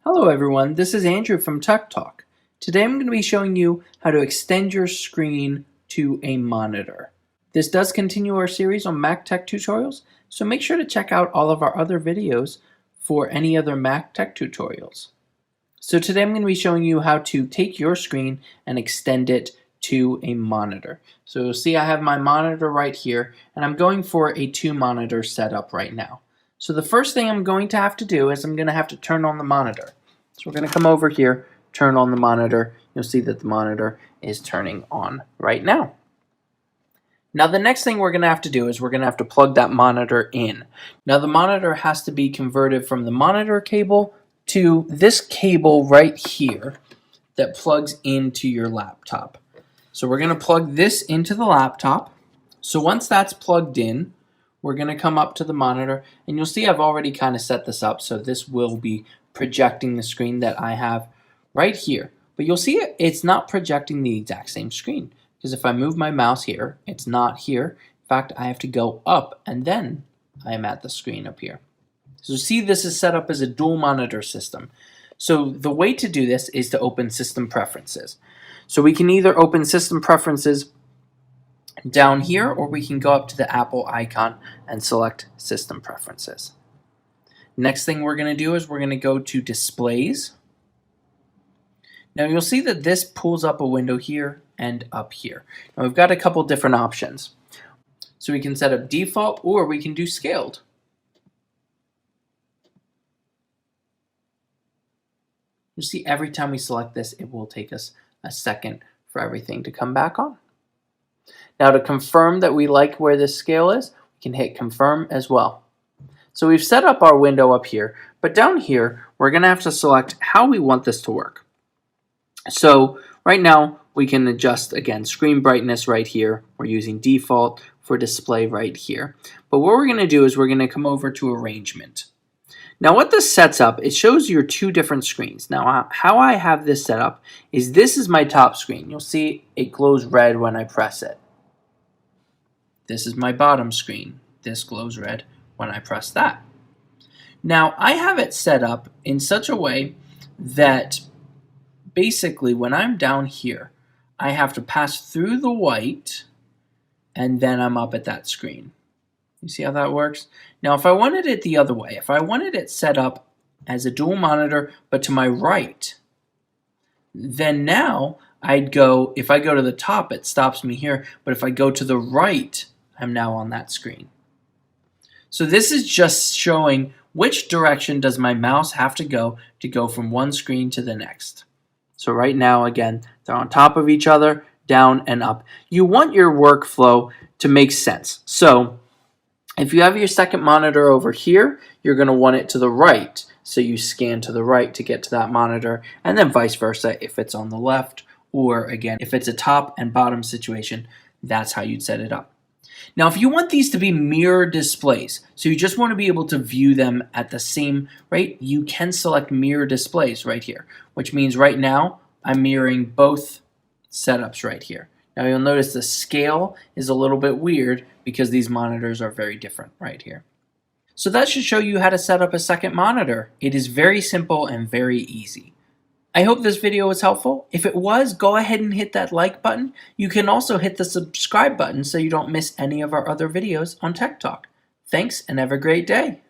Hello everyone, this is Andrew from Tech Talk. Today I'm going to be showing you how to extend your screen to a monitor. This does continue our series on Mac Tech tutorials, so make sure to check out all of our other videos for any other Mac Tech tutorials. So today I'm going to be showing you how to take your screen and extend it to a monitor. So you'll see I have my monitor right here, and I'm going for a 2-monitor setup right now. So the first thing I'm going to have to do is I'm going to have to turn on the monitor. So we're going to come over here, turn on the monitor. You'll see that the monitor is turning on right now. Now the next thing we're going to have to do is we're going to have to plug that monitor in. Now the monitor has to be converted from the monitor cable to this cable right here that plugs into your laptop. So we're going to plug this into the laptop. So once that's plugged in, we're going to come up to the monitor, and you'll see I've already kind of set this up, so this will be projecting the screen that I have right here. But you'll see it's not projecting the exact same screen, because if I move my mouse here, it's not here. In fact, I have to go up, and then I am at the screen up here. So see, this is set up as a dual monitor system. So the way to do this is to open System Preferences. So we can either open System Preferences down here, or we can go up to the Apple icon and select System Preferences. Next thing we're going to do is we're going to go to Displays. Now you'll see that this pulls up a window here and up here. Now we've got a couple different options. So we can set up default, or we can do scaled. You see, every time we select this, it will take us a second for everything to come back on. Now to confirm that we like where this scale is, we can hit confirm as well. So we've set up our window up here, but down here, we're going to have to select how we want this to work. So right now, we can adjust, again, screen brightness right here. We're using default for display right here. But what we're going to do is we're going to come over to arrangement. Now what this sets up, it shows your two different screens. Now how I have this set up is this is my top screen. You'll see it glows red when I press it. This is my bottom screen. This glows red when I press that. Now I have it set up in such a way that basically when I'm down here, I have to pass through the white and then I'm up at that screen. You see how that works? Now if I wanted it the other way, if I wanted it set up as a dual monitor but to my right, then now I'd go, if I go to the top it stops me here, but if I go to the right, I'm now on that screen. So this is just showing which direction does my mouse have to go from one screen to the next. So right now, again, they're on top of each other, down and up. You want your workflow to make sense. So if you have your second monitor over here, you're going to want it to the right. So you scan to the right to get to that monitor, and then vice versa if it's on the left, or again, if it's a top and bottom situation, that's how you'd set it up. Now, if you want these to be mirror displays, so you just want to be able to view them at the same rate, you can select mirror displays right here, which means right now I'm mirroring both setups right here. Now you'll notice the scale is a little bit weird because these monitors are very different right here. So that should show you how to set up a second monitor. It is very simple and very easy. I hope this video was helpful. If it was, go ahead and hit that like button. You can also hit the subscribe button so you don't miss any of our other videos on Tech Talk. Thanks and have a great day.